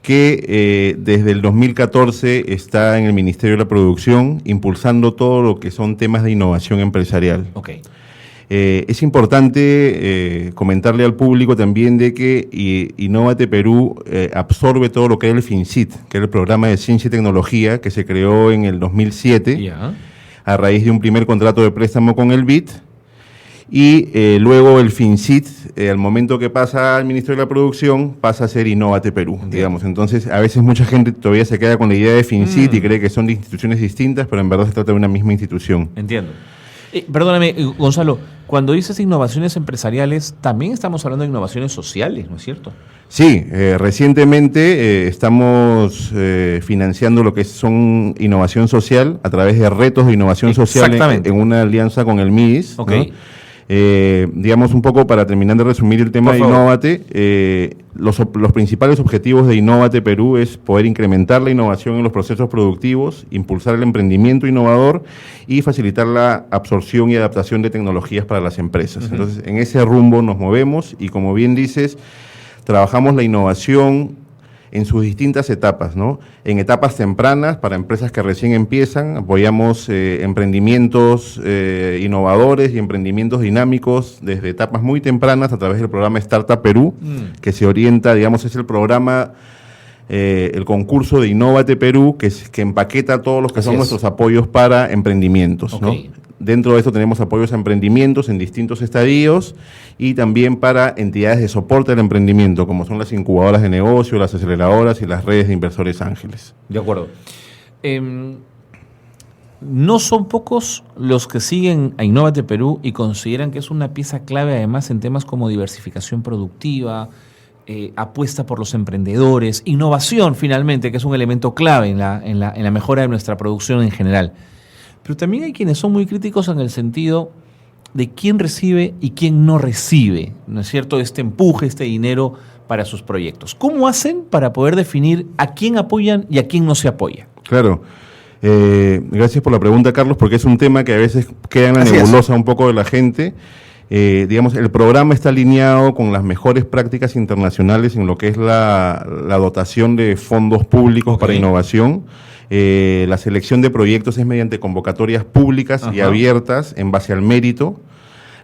que desde el 2014 está en el Ministerio de la Producción, impulsando todo lo que son temas de innovación empresarial. Okay. Es importante comentarle al público también de que Innovate Perú absorbe todo lo que es el FinCit, que es el Programa de Ciencia y Tecnología, que se creó en el 2007, a raíz de un primer contrato de préstamo con el BID, y luego el FinCit, al momento que pasa al Ministerio de la Producción, pasa a ser Innovate Perú, digamos. Entonces, a veces mucha gente todavía se queda con la idea de FinCit y cree que son de instituciones distintas, pero en verdad se trata de una misma institución. Entiendo. Perdóname, Gonzalo, cuando dices innovaciones empresariales, también estamos hablando de innovaciones sociales, ¿no es cierto? Sí, recientemente estamos financiando lo que son innovación social a través de retos de innovación social en una alianza con el MIDIS. Okay. ¿No? Digamos un poco para terminar de resumir el tema de Innovate, los principales objetivos de Innovate Perú es poder incrementar la innovación en los procesos productivos, impulsar el emprendimiento innovador y facilitar la absorción y adaptación de tecnologías para las empresas. Entonces, en ese rumbo nos movemos y, como bien dices, trabajamos la innovación en sus distintas etapas, ¿no? En etapas tempranas, para empresas que recién empiezan, apoyamos emprendimientos innovadores y emprendimientos dinámicos desde etapas muy tempranas a través del programa Startup Perú, que se orienta, digamos, es el programa, el concurso de Innovate Perú, que empaqueta todos los que son nuestros apoyos para emprendimientos, ¿no? Dentro de esto tenemos apoyos a emprendimientos en distintos estadios y también para entidades de soporte al emprendimiento, como son las incubadoras de negocio, las aceleradoras y las redes de inversores ángeles. De acuerdo. No son pocos los que siguen a Innovate Perú y consideran que es una pieza clave además en temas como diversificación productiva, apuesta por los emprendedores, innovación finalmente, que es un elemento clave en la mejora de nuestra producción en general. Pero también hay quienes son muy críticos en el sentido de quién recibe y quién no recibe, ¿no es cierto?, este empuje, este dinero para sus proyectos. ¿Cómo hacen para poder definir a quién apoyan y a quién no se apoya? Claro. Gracias por la pregunta, Carlos, porque es un tema que a veces queda en la nebulosa un poco de la gente. Digamos, el programa está alineado con las mejores prácticas internacionales en lo que es la dotación de fondos públicos para innovación. La selección de proyectos es mediante convocatorias públicas y abiertas en base al mérito.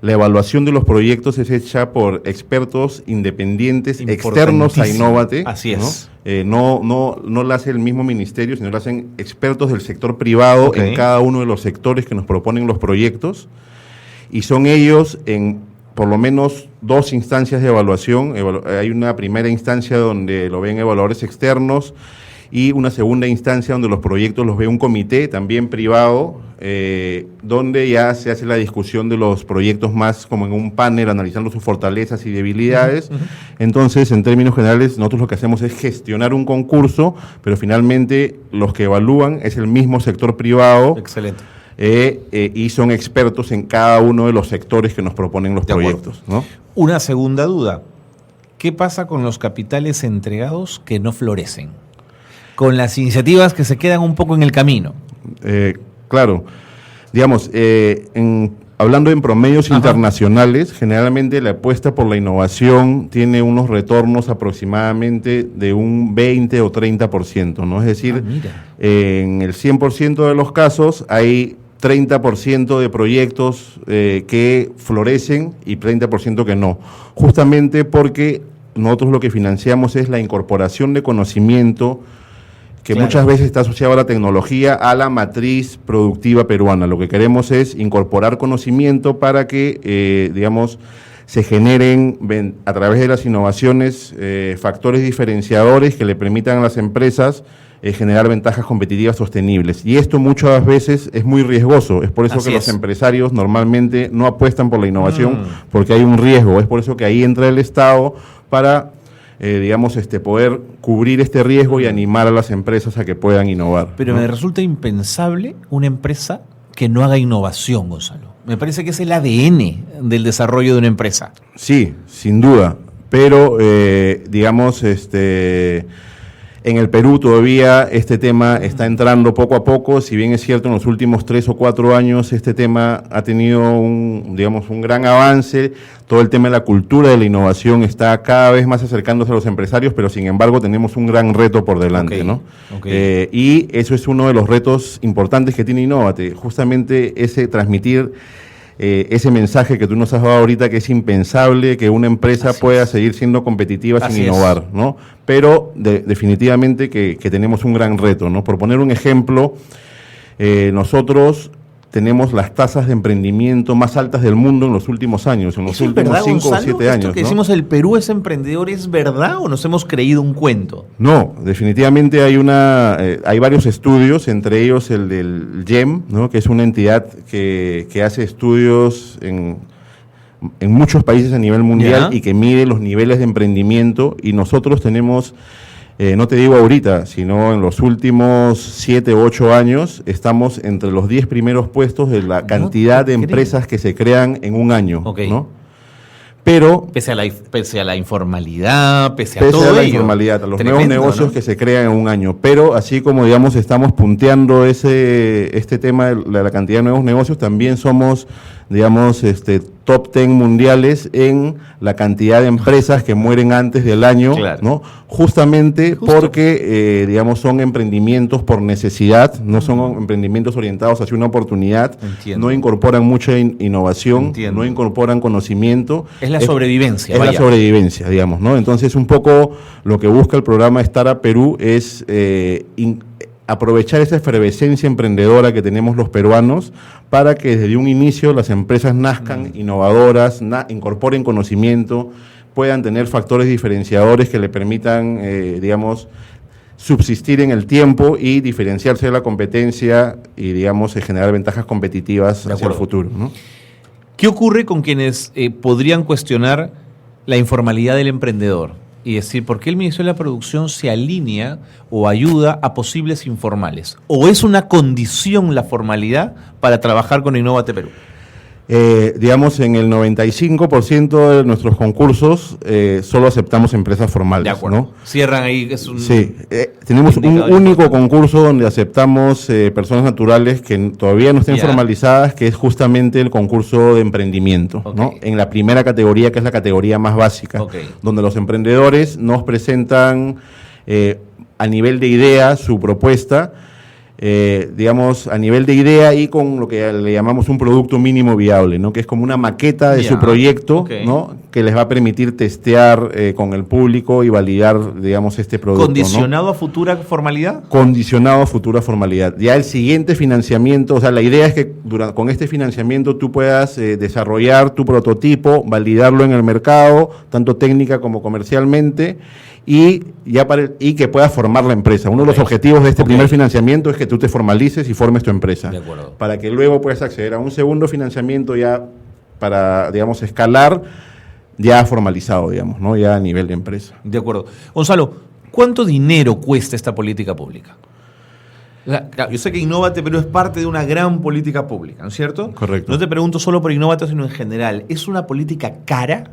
La evaluación de los proyectos es hecha por expertos independientes externos a Innovate. Así es. No la hace el mismo ministerio, sino lo hacen expertos del sector privado en cada uno de los sectores que nos proponen los proyectos. Y son ellos en por lo menos 2 instancias de evaluación. Hay una primera instancia donde lo ven evaluadores externos y una segunda instancia donde los proyectos los ve un comité también privado, donde ya se hace la discusión de los proyectos más como en un panel, analizando sus fortalezas y debilidades. Entonces, en términos generales, nosotros lo que hacemos es gestionar un concurso, pero finalmente los que evalúan es el mismo sector privado. Excelente. Y son expertos en cada uno de los sectores que nos proponen los proyectos, ¿no? Una segunda duda. ¿Qué pasa con los capitales entregados que no florecen? Con las iniciativas que se quedan un poco en el camino. Claro. Digamos, hablando en promedios internacionales, generalmente la apuesta por la innovación tiene unos retornos aproximadamente de un 20 o 30%, ¿no? Es decir, en el 100% de los casos hay 30% de proyectos que florecen y 30% que no. Justamente porque nosotros lo que financiamos es la incorporación de conocimiento que muchas veces está asociado a la tecnología, a la matriz productiva peruana. Lo que queremos es incorporar conocimiento para que, digamos, se generen a través de las innovaciones factores diferenciadores que le permitan a las empresas generar ventajas competitivas sostenibles. Y esto muchas veces es muy riesgoso. Es por eso que los empresarios normalmente no apuestan por la innovación, porque hay un riesgo. Es por eso que ahí entra el Estado para digamos, poder cubrir este riesgo y animar a las empresas a que puedan innovar. Pero me resulta impensable una empresa que no haga innovación, Gonzalo. Me parece que es el ADN del desarrollo de una empresa. Sí, sin duda. Pero, digamos, En el Perú todavía este tema está entrando poco a poco, si bien es cierto en los últimos 3 o 4 años este tema ha tenido un gran avance, todo el tema de la cultura de la innovación está cada vez más acercándose a los empresarios, pero sin embargo tenemos un gran reto por delante, ¿no? Y eso es uno de los retos importantes que tiene Innovate, justamente ese transmitir ese mensaje que tú nos has dado ahorita, que es impensable que una empresa pueda seguir siendo competitiva sin innovar, ¿no? Pero definitivamente que tenemos un gran reto, ¿no? Por poner un ejemplo, nosotros tenemos las tasas de emprendimiento más altas del mundo en los últimos años, en los últimos 5 o 7 años. ¿Esto que decimos el Perú es emprendedor es verdad o nos hemos creído un cuento? No, definitivamente hay varios estudios, entre ellos el del GEM, ¿no? Que es una entidad que hace estudios en muchos países a nivel mundial y que mide los niveles de emprendimiento, y nosotros tenemos... no te digo ahorita, sino en los últimos 7 u 8 años, estamos entre los 10 primeros puestos de la cantidad de empresas que se crean en un año, ¿no? Pero pese a la informalidad, pese a todo ello. A la informalidad, a los nuevos negocios, ¿no?, que se crean en un año. Pero así como, digamos, estamos punteando este tema de la cantidad de nuevos negocios, también somos, digamos, top 10 mundiales en la cantidad de empresas que mueren antes del año, ¿no? Justamente porque, digamos, son emprendimientos por necesidad, no son emprendimientos orientados hacia una oportunidad, no incorporan mucha innovación, no incorporan conocimiento. Es la sobrevivencia. Es la sobrevivencia, digamos, ¿no? Entonces, un poco lo que busca el programa Startup Perú es aprovechar esa efervescencia emprendedora que tenemos los peruanos para que desde un inicio las empresas nazcan innovadoras, incorporen conocimiento, puedan tener factores diferenciadores que le permitan, digamos, subsistir en el tiempo y diferenciarse de la competencia y, digamos, generar ventajas competitivas hacia el futuro, ¿no? ¿Qué ocurre con quienes podrían cuestionar la informalidad del emprendedor? Y decir, ¿por qué el Ministerio de la Producción se alinea o ayuda a posibles informales? ¿O es una condición la formalidad para trabajar con Innovate Perú? Digamos, en el 95% de nuestros concursos solo aceptamos empresas formales. De acuerdo. ¿no? Cierran ahí. Sí, tenemos un único concurso donde aceptamos personas naturales que todavía no estén formalizadas, que es justamente el concurso de emprendimiento, ¿no? En la primera categoría, que es la categoría más básica, donde los emprendedores nos presentan a nivel de idea su propuesta, digamos, a nivel de idea y con lo que le llamamos un producto mínimo viable, ¿no? Que es como una maqueta de su proyecto, ¿no? Que les va a permitir testear con el público y validar, digamos, este producto. ¿Condicionado, ¿no?, a futura formalidad? Condicionado a futura formalidad. Ya el siguiente financiamiento, o sea, la idea es que con este financiamiento tú puedas desarrollar tu prototipo, validarlo en el mercado, tanto técnica como comercialmente, y que puedas formar la empresa. Uno de los objetivos de este primer financiamiento es que tú te formalices y formes tu empresa. De acuerdo. Para que luego puedas acceder a un segundo financiamiento ya para, digamos, escalar, ya formalizado, digamos, ¿no? Ya a nivel de empresa. De acuerdo. Gonzalo, ¿cuánto dinero cuesta esta política pública? Yo sé que Innovate Perú es parte de una gran política pública, ¿no es cierto? Correcto. No te pregunto solo por Innovate, sino en general. ¿Es una política cara?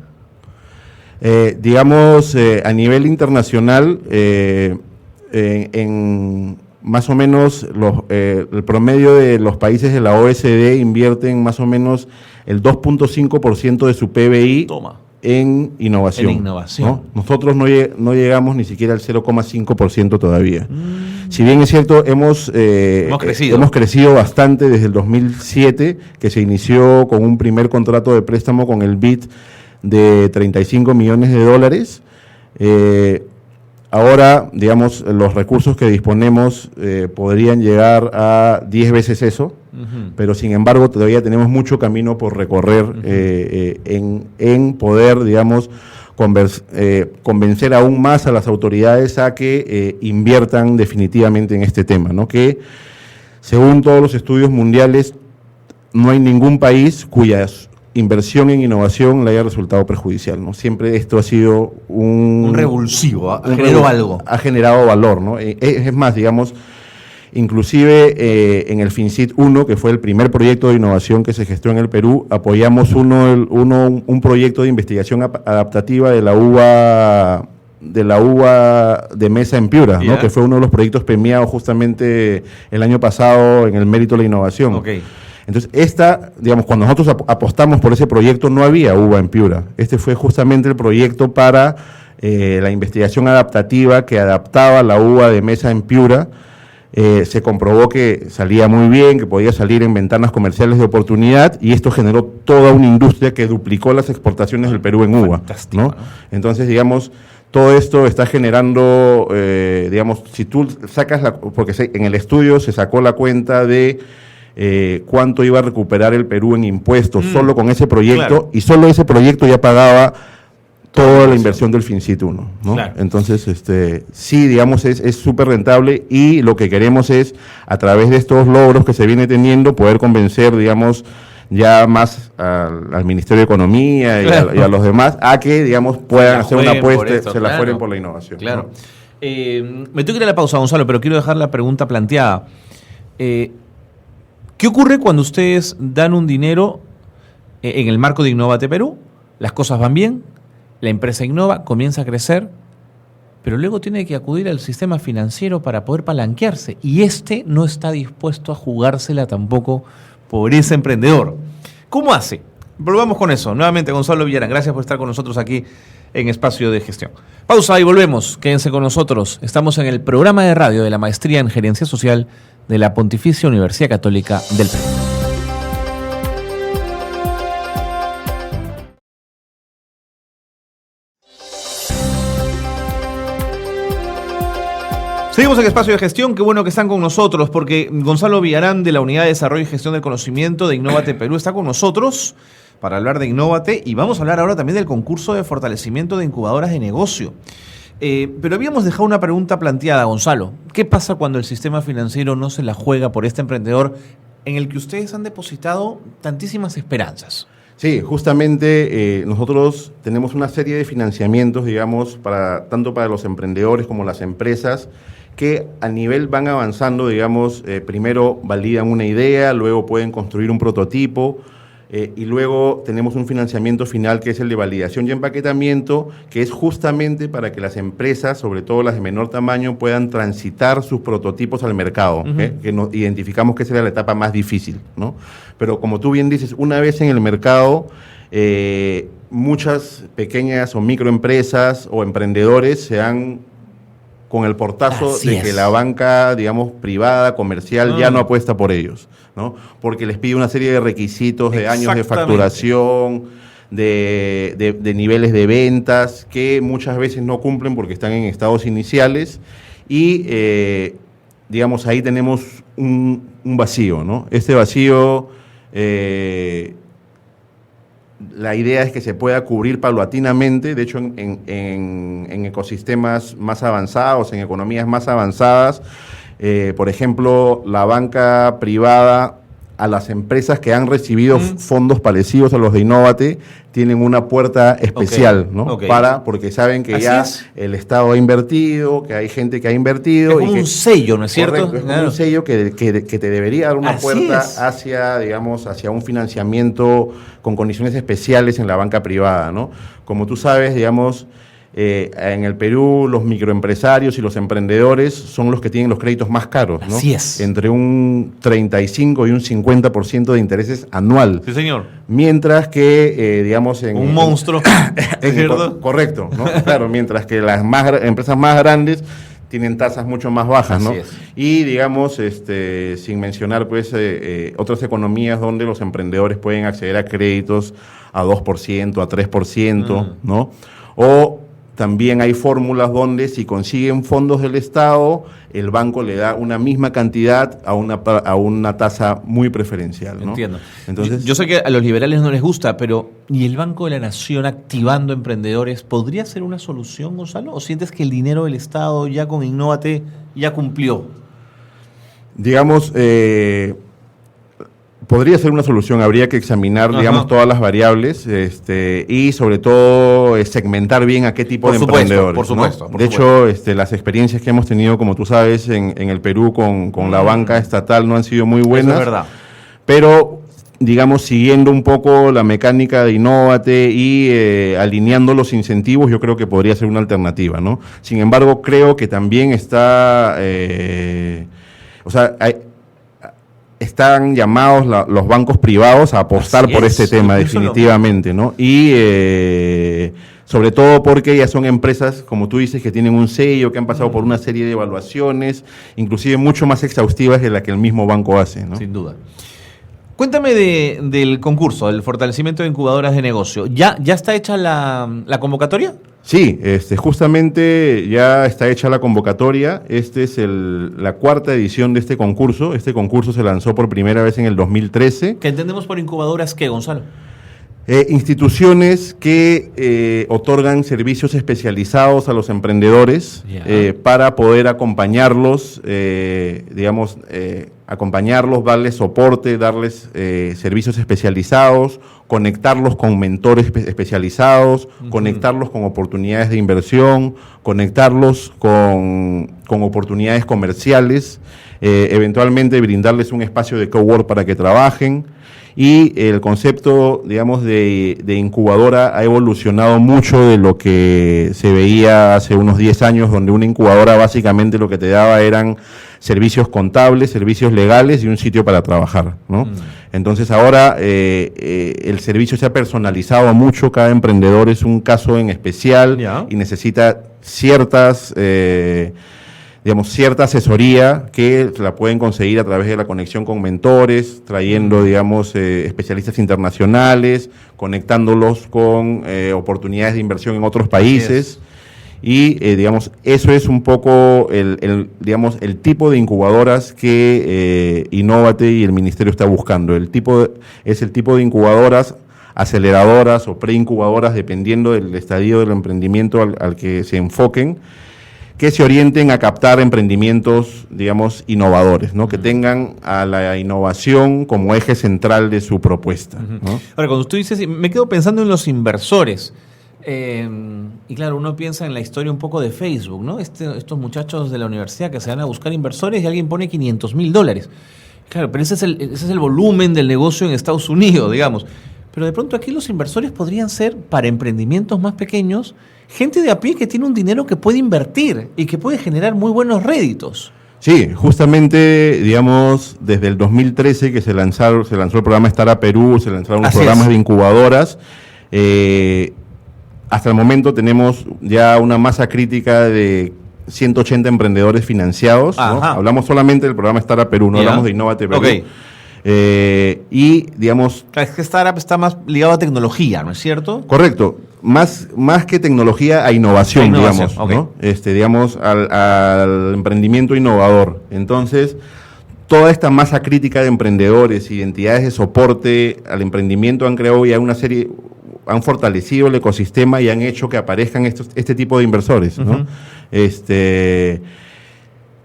Digamos, a nivel internacional, en más o menos el promedio de los países de la OECD invierten más o menos el 2.5% de su PBI en innovación. En innovación. ¿no? Nosotros no llegamos ni siquiera al 0.5% todavía. Si bien es cierto, hemos crecido bastante desde el 2007, que se inició con un primer contrato de préstamo con el BID de $35 millones. Ahora, digamos, los recursos que disponemos podrían llegar a 10 veces eso, pero sin embargo todavía tenemos mucho camino por recorrer en poder, digamos, convencer aún más a las autoridades a que inviertan definitivamente en este tema, ¿no? Que según todos los estudios mundiales no hay ningún país cuya inversión en innovación le haya resultado perjudicial, ¿no? Siempre esto ha sido un revulsivo, ha generado valor, ¿no? Es más, digamos, inclusive en el FinCit 1, que fue el primer proyecto de innovación que se gestó en el Perú, apoyamos un proyecto de investigación adaptativa de la uva de la uva de mesa en Piura, ¿no? Que fue uno de los proyectos premiados justamente el año pasado en el mérito de la innovación. Okay. Entonces, digamos, cuando nosotros apostamos por ese proyecto no había uva en Piura. Este fue justamente el proyecto para la investigación adaptativa que adaptaba la uva de mesa en Piura. Se comprobó que salía muy bien, que podía salir en ventanas comerciales de oportunidad, y esto generó toda una industria que duplicó las exportaciones del Perú en uva, ¿no? Entonces, digamos, todo esto está generando, digamos, si tú sacas porque en el estudio se sacó la cuenta de cuánto iba a recuperar el Perú en impuestos solo con ese proyecto, y solo ese proyecto ya pagaba toda la inversión del FinCit 1, ¿no? Claro. Entonces, sí, digamos, es súper rentable, y lo que queremos es, a través de estos logros que se viene teniendo, poder convencer, digamos, ya más al Ministerio de Economía y a los demás, a que, digamos, puedan hacer una apuesta, se la fueren por la innovación. Claro. ¿No? Me tengo que ir a la pausa, Gonzalo, pero quiero dejar la pregunta planteada. ¿Qué ocurre cuando ustedes dan un dinero en el marco de Innovate Perú? Las cosas van bien, la empresa innova, comienza a crecer, pero luego tiene que acudir al sistema financiero para poder palanquearse, y no está dispuesto a jugársela tampoco por ese emprendedor. ¿Cómo hace? Volvamos con eso. Nuevamente, Gonzalo Villarán, gracias por estar con nosotros aquí en Espacio de Gestión. Pausa y volvemos. Quédense con nosotros. Estamos en el programa de radio de la Maestría en Gerencia Social de la Pontificia Universidad Católica del Perú. Seguimos en Espacio de Gestión. Qué bueno que están con nosotros, porque Gonzalo Villarán, de la Unidad de Desarrollo y Gestión del Conocimiento de Innovate Perú, está con nosotros para hablar de Innovate, y vamos a hablar ahora también del concurso de fortalecimiento de incubadoras de negocio. Pero habíamos dejado una pregunta planteada, Gonzalo. ¿Qué pasa cuando el sistema financiero no se la juega por este emprendedor en el que ustedes han depositado tantísimas esperanzas? Sí, justamente nosotros tenemos una serie de financiamientos, digamos, tanto para los emprendedores como las empresas, que a nivel van avanzando, digamos, primero validan una idea, luego pueden construir un prototipo, y luego tenemos un financiamiento final que es el de validación y empaquetamiento, que es justamente para que las empresas, sobre todo las de menor tamaño, puedan transitar sus prototipos al mercado, que nos identificamos que esa era la etapa más difícil, ¿no? Pero como tú bien dices, una vez en el mercado, muchas pequeñas o microempresas o emprendedores se han con el portazo de que la banca, digamos, privada, comercial, ya no apuesta por ellos, ¿no? Porque les pide una serie de requisitos, de años de facturación, de niveles de ventas, que muchas veces no cumplen porque están en estados iniciales, y, digamos, ahí tenemos un vacío, ¿no? Este vacío, la idea es que se pueda cubrir paulatinamente. De hecho, en ecosistemas más avanzados, en economías más avanzadas, por ejemplo, la banca privada, a las empresas que han recibido fondos parecidos a los de Innovate, tienen una puerta especial, ¿no? Porque saben que el Estado ha invertido, que hay gente que ha invertido. Es como un sello, ¿no es cierto? Correcto, es como un sello que te debería dar una puerta hacia, digamos, hacia un financiamiento con condiciones especiales en la banca privada, ¿no? Como tú sabes, digamos, en el Perú los microempresarios y los emprendedores son los que tienen los créditos más caros, ¿no? Así es. Entre un 35 y un 50% de intereses anual. Sí, señor. Mientras que, digamos... un monstruo, ¿es cierto? Correcto, ¿no? Claro, mientras que las empresas más grandes tienen tasas mucho más bajas, ¿no? Así es. Y, digamos, sin mencionar, pues, otras economías donde los emprendedores pueden acceder a créditos a 2%, a 3%, ¿no? O también hay fórmulas donde si consiguen fondos del Estado, el banco le da una misma cantidad a una tasa muy preferencial, ¿no? Entiendo. Entonces, yo sé que a los liberales no les gusta, pero ¿y el Banco de la Nación activando emprendedores podría ser una solución, Gonzalo? ¿O sientes que el dinero del Estado ya con Innovate ya cumplió? Digamos, podría ser una solución. Habría que examinar, digamos, todas las variables, y sobre todo segmentar bien a qué tipo de emprendedores. Por supuesto. De hecho, las experiencias que hemos tenido, como tú sabes, en el Perú con la banca estatal no han sido muy buenas. Eso es verdad. Pero digamos, siguiendo un poco la mecánica de Innovate y alineando los incentivos, yo creo que podría ser una alternativa, ¿no? Sin embargo, creo que también están llamados los bancos privados a apostar por este tema, definitivamente, ¿no? Y sobre todo porque ya son empresas, como tú dices, que tienen un sello, que han pasado por una serie de evaluaciones, inclusive mucho más exhaustivas de la que el mismo banco hace, ¿no? Sin duda. Cuéntame del concurso, del fortalecimiento de incubadoras de negocio. ¿Ya está hecha la convocatoria? Sí, justamente ya está hecha la convocatoria. Esta es la cuarta edición de este concurso. Este concurso se lanzó por primera vez en el 2013. ¿Qué entendemos por incubadoras qué, Gonzalo? Instituciones que otorgan servicios especializados a los emprendedores para poder acompañarlos, darles soporte, darles servicios especializados, conectarlos con mentores especializados, conectarlos con oportunidades de inversión, conectarlos con oportunidades comerciales, eventualmente brindarles un espacio de cowork para que trabajen. Y el concepto, digamos, de incubadora ha evolucionado mucho de lo que se veía hace unos 10 años, donde una incubadora básicamente lo que te daba eran servicios contables, servicios legales y un sitio para trabajar, ¿no? Entonces ahora el servicio se ha personalizado mucho, cada emprendedor es un caso en especial y necesita cierta asesoría que la pueden conseguir a través de la conexión con mentores, trayendo, especialistas internacionales, conectándolos con oportunidades de inversión en otros países. Y, eso es un poco el tipo de incubadoras que Innovate y el Ministerio está buscando. Es el tipo de incubadoras aceleradoras o preincubadoras, dependiendo del estadio del emprendimiento al que se enfoquen, que se orienten a captar emprendimientos, innovadores, ¿no? Que tengan a la innovación como eje central de su propuesta, ¿no? Ahora, cuando tú dices, me quedo pensando en los inversores. Y claro, uno piensa en la historia un poco de Facebook, ¿no? Estos muchachos de la universidad que se van a buscar inversores y alguien pone $500,000. Claro, pero ese es el volumen del negocio en Estados Unidos, digamos. Pero de pronto aquí los inversores podrían ser, para emprendimientos más pequeños, gente de a pie que tiene un dinero que puede invertir y que puede generar muy buenos réditos. Sí, justamente, desde el 2013 que se lanzó el programa Startup Perú, se lanzaron los programas de incubadoras. Hasta el momento tenemos ya una masa crítica de 180 emprendedores financiados, ¿no? Hablamos solamente del programa Startup Perú, no hablamos de Innovate Perú. Okay. Es que Startup está más ligado a tecnología, ¿no es cierto? Correcto. Más que tecnología, a innovación, digamos, okay, ¿no? Al emprendimiento innovador. Entonces, toda esta masa crítica de emprendedores y entidades de soporte al emprendimiento han creado ya han fortalecido el ecosistema y han hecho que aparezcan este tipo de inversores, ¿no?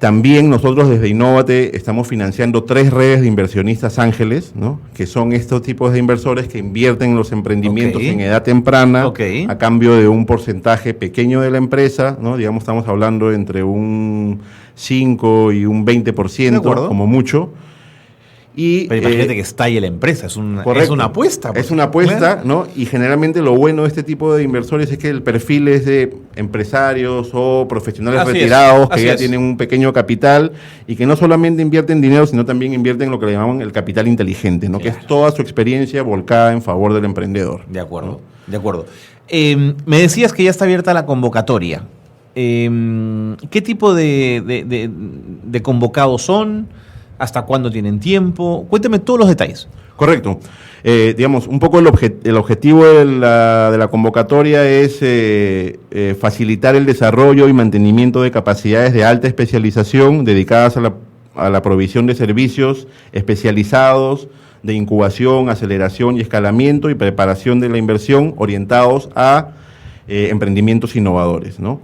También nosotros desde Innovate estamos financiando 3 redes de inversionistas ángeles, ¿no? Que son estos tipos de inversores que invierten en los emprendimientos en edad temprana a cambio de un porcentaje pequeño de la empresa, ¿no? Estamos hablando entre un 5 y un 20%, como mucho. Pero imagínate que estalle la empresa, es una apuesta. Es una apuesta, ¿no? Y generalmente lo bueno de este tipo de inversores es que el perfil es de empresarios o profesionales retirados que ya tienen un pequeño capital y que no solamente invierten dinero, sino también invierten en lo que le llaman el capital inteligente, ¿no? Claro. Que es toda su experiencia volcada en favor del emprendedor. De acuerdo, ¿no? De acuerdo. Me decías que ya está abierta la convocatoria. ¿Qué tipo de convocados son? ¿Hasta cuándo tienen tiempo? Cuéntame todos los detalles. Correcto. Un poco el objetivo de la convocatoria es facilitar el desarrollo y mantenimiento de capacidades de alta especialización dedicadas a la provisión de servicios especializados de incubación, aceleración y escalamiento y preparación de la inversión orientados a emprendimientos innovadores, ¿no?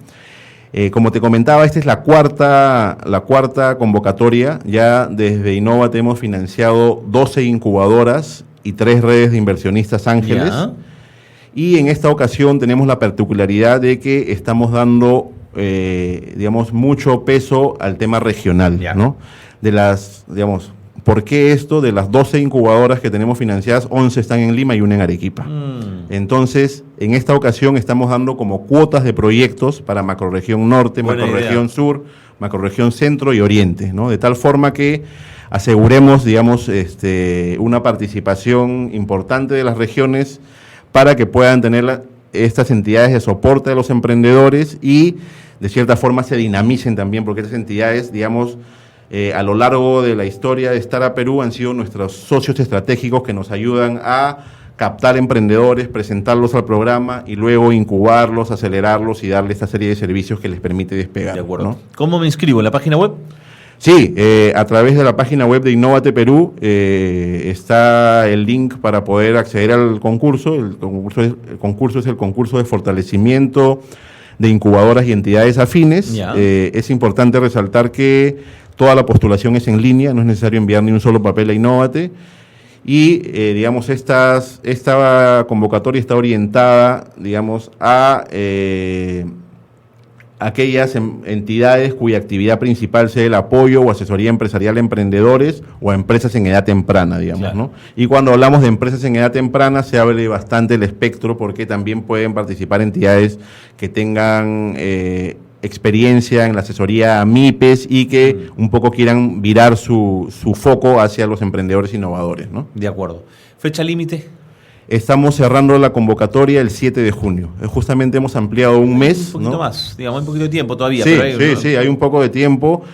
Como te comentaba, esta es la cuarta convocatoria. Ya desde Innovate hemos financiado 12 incubadoras y 3 redes de inversionistas ángeles. Y en esta ocasión tenemos la particularidad de que estamos dando, mucho peso al tema regional, ¿no? ¿por qué esto? De las 12 incubadoras que tenemos financiadas, 11 están en Lima y una en Arequipa. Entonces, en esta ocasión estamos dando como cuotas de proyectos para macrorregión norte, macrorregión sur, macrorregión centro y oriente, ¿no? De tal forma que aseguremos, digamos, una participación importante de las regiones para que puedan tener estas entidades de soporte a los emprendedores y de cierta forma se dinamicen también, porque estas entidades, digamos, a lo largo de la historia de Startup Perú han sido nuestros socios estratégicos que nos ayudan a captar emprendedores, presentarlos al programa y luego incubarlos, acelerarlos y darle esta serie de servicios que les permite despegar. De acuerdo. ¿No? ¿Cómo me inscribo? ¿En la página web? Sí, a través de la página web de Innovate Perú está el link para poder acceder al concurso. El concurso es el concurso de fortalecimiento de incubadoras y entidades afines. Es importante resaltar que toda la postulación es en línea, no es necesario enviar ni un solo papel a Innovate. Y, digamos, esta convocatoria está orientada, digamos, a aquellas entidades cuya actividad principal sea el apoyo o asesoría empresarial a emprendedores o a empresas en edad temprana, digamos, claro, ¿no? Y cuando hablamos de empresas en edad temprana se abre bastante el espectro porque también pueden participar entidades que tengan experiencia en la asesoría a MIPES y que un poco quieran virar su foco hacia los emprendedores innovadores, ¿no? De acuerdo. ¿Fecha límite? Estamos cerrando la convocatoria el 7 de junio. Justamente hemos ampliado un mes. Un poquito más, digamos, un poquito de tiempo todavía. Sí, pero sí, hay un poco de tiempo.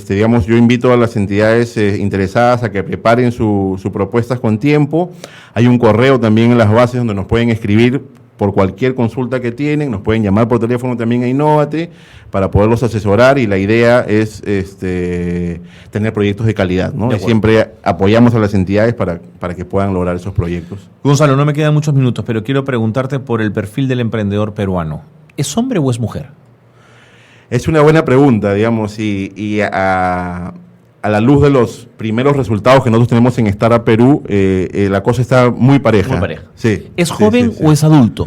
Digamos, yo invito a las entidades interesadas a que preparen sus propuestas con tiempo. Hay un correo también en las bases donde nos pueden escribir por cualquier consulta que tienen, nos pueden llamar por teléfono también a Innovate para poderlos asesorar y la idea es tener proyectos de calidad, ¿no? Y siempre apoyamos a las entidades para que puedan lograr esos proyectos. Gonzalo, no me quedan muchos minutos, pero quiero preguntarte por el perfil del emprendedor peruano. ¿Es hombre o es mujer? Es una buena pregunta, digamos, y a la luz de los primeros resultados que nosotros tenemos en Startup Perú, la cosa está muy pareja. Muy pareja. Sí. ¿Es joven o es adulto?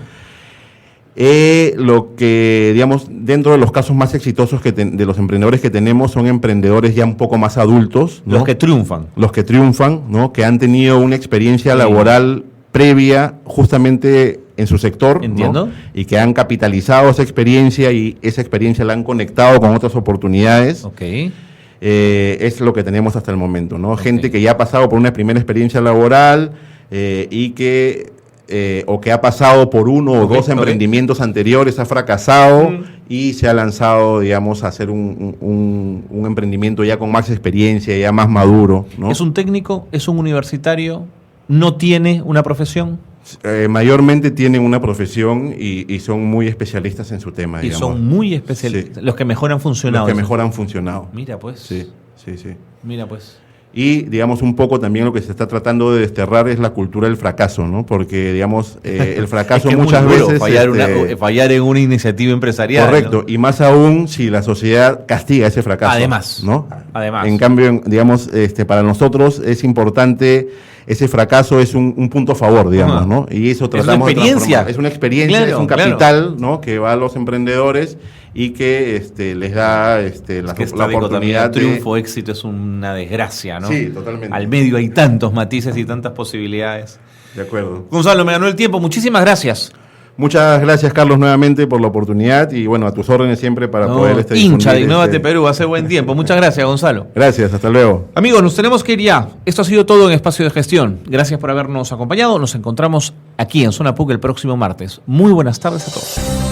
Lo que, digamos, dentro de los casos más exitosos de los emprendedores que tenemos son emprendedores ya un poco más adultos, ¿no? Los que triunfan. Los que triunfan, ¿no? Que han tenido una experiencia laboral previa justamente en su sector. Entiendo. ¿no? Y que han capitalizado esa experiencia y esa experiencia la han conectado con otras oportunidades. Ok. Es lo que tenemos hasta el momento, ¿no? Okay. Gente que ya ha pasado por una primera experiencia laboral y que o que ha pasado por uno o dos emprendimientos anteriores, ha fracasado y se ha lanzado, digamos, a hacer un emprendimiento ya con más experiencia, ya más maduro, ¿no? ¿Es un técnico? ¿Es un universitario? ¿No tiene una profesión? Mayormente tienen una profesión y son muy especialistas en su tema. Y son muy especialistas, sí. Los que mejor han funcionado. Los que mejor han funcionado. Mira pues. Sí. Mira pues. Y, digamos, un poco también lo que se está tratando de desterrar es la cultura del fracaso, ¿no? Porque, digamos, el fracaso es que muchas veces... Fallar en una iniciativa empresarial. Correcto, ¿no? Y más aún si la sociedad castiga ese fracaso. Además. ¿no? Además. En cambio, digamos, para nosotros es importante... Ese fracaso es un punto a favor, digamos, ¿no? Y eso tratamos de transformar. Es una experiencia, claro, es un capital, ¿no? Que va a los emprendedores y que les da la oportunidad de... Triunfo, éxito es una desgracia, ¿no? Sí, totalmente. Al medio hay tantos matices y tantas posibilidades. De acuerdo. Gonzalo, me ganó el tiempo. Muchísimas gracias. Muchas gracias, Carlos, nuevamente por la oportunidad y, bueno, a tus órdenes siempre para poder hincha de Innovate Perú, hace buen tiempo. Muchas gracias, Gonzalo. Gracias, hasta luego. Amigos, nos tenemos que ir ya. Esto ha sido todo en Espacio de Gestión. Gracias por habernos acompañado. Nos encontramos aquí en Zona PUC el próximo martes. Muy buenas tardes a todos.